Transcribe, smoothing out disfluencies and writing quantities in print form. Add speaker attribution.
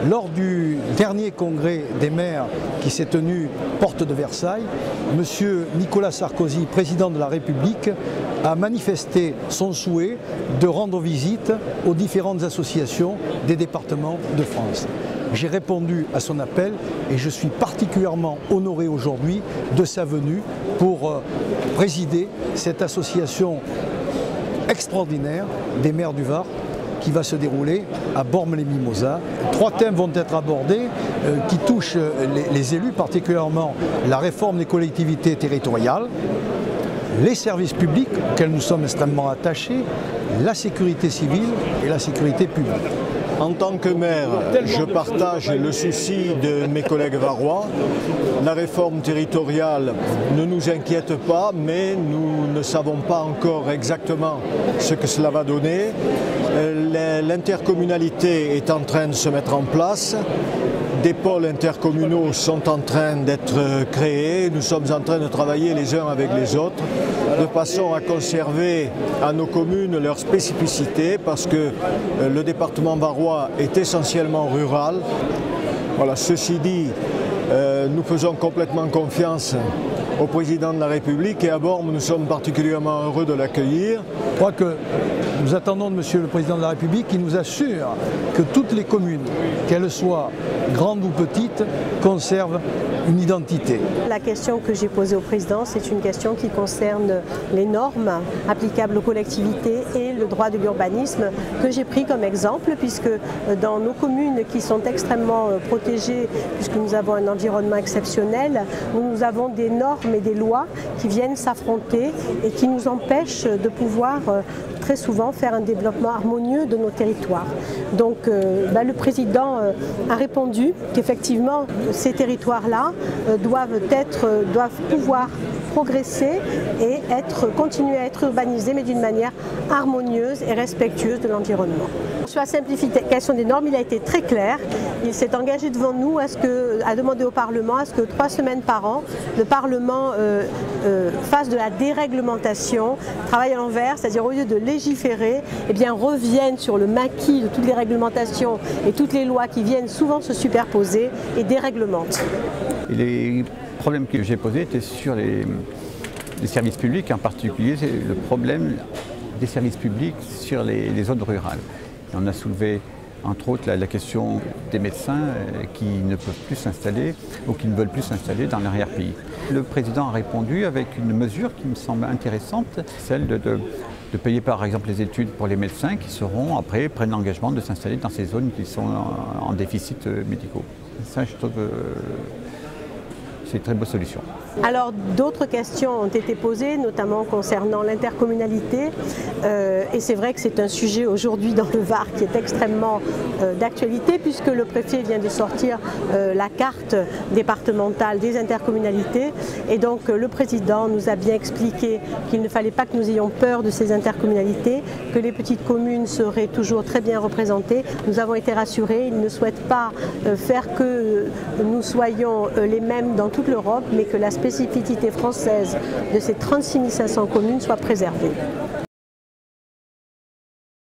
Speaker 1: Lors du dernier congrès des maires qui s'est tenu porte de Versailles, M. Nicolas Sarkozy, président de la République, a manifesté son souhait de rendre visite aux différentes associations des départements de France. J'ai répondu à son appel et je suis particulièrement honoré aujourd'hui de sa venue pour présider cette association extraordinaire des maires du Var qui va se dérouler à Bormes-les-Mimosas. 3 thèmes vont être abordés qui touchent les élus, particulièrement la réforme des collectivités territoriales, les services publics auxquels nous sommes extrêmement attachés, la sécurité civile et la sécurité publique.
Speaker 2: En tant que maire, je partage le souci de mes collègues varois. La réforme territoriale ne nous inquiète pas, mais nous ne savons pas encore exactement ce que cela va donner. L'intercommunalité est en train de se mettre en place. Des pôles intercommunaux sont en train d'être créés. Nous sommes en train de travailler les uns avec les autres de façon à conserver à nos communes leurs spécificités parce que le département varois est essentiellement rural. Voilà, ceci dit, nous faisons complètement confiance au président de la République et à Bormes, nous sommes particulièrement heureux de l'accueillir.
Speaker 1: Je crois que nous attendons de Monsieur le Président de la République qui nous assure que toutes les communes, qu'elles soient grandes ou petites, conservent une identité.
Speaker 3: La question que j'ai posée au Président, c'est une question qui concerne les normes applicables aux collectivités et le droit de l'urbanisme que j'ai pris comme exemple puisque dans nos communes qui sont extrêmement protégées, puisque nous avons un environnement exceptionnel, nous avons des normes et des lois qui viennent s'affronter et qui nous empêchent de pouvoir très souvent faire un développement harmonieux de nos territoires. Donc le Président a répondu qu'effectivement ces territoires-là doivent pouvoir progresser et continuer à être urbanisés, mais d'une manière harmonieuse et respectueuse de l'environnement. Sur la simplification des normes, il a été très clair. Il s'est engagé devant nous à demander au Parlement à ce que 3 semaines par an, le Parlement fasse de la déréglementation, travaille à l'envers, c'est-à-dire au lieu de légiférer, revienne sur le maquis de toutes les réglementations et toutes les lois qui viennent souvent se superposer et déréglemente.
Speaker 4: Les problèmes que j'ai posés étaient sur les services publics, en particulier le problème des services publics sur les zones rurales. Et on a soulevé entre autres la question des médecins qui ne peuvent plus s'installer ou qui ne veulent plus s'installer dans l'arrière-pays. Le président a répondu avec une mesure qui me semble intéressante, celle de payer par exemple les études pour les médecins qui prennent l'engagement de s'installer dans ces zones qui sont en déficit médicaux. Ça, je trouve c'est une très bonne solution.
Speaker 3: Alors d'autres questions ont été posées, notamment concernant l'intercommunalité. Et c'est vrai que c'est un sujet aujourd'hui dans le Var qui est extrêmement d'actualité puisque le préfet vient de sortir la carte départementale des intercommunalités. Et donc le président nous a bien expliqué qu'il ne fallait pas que nous ayons peur de ces intercommunalités, que les petites communes seraient toujours très bien représentées. Nous avons été rassurés, il ne souhaite pas faire que nous soyons les mêmes dans toute l'Europe, mais que la spécificité française de ces 36 500 communes soit préservée.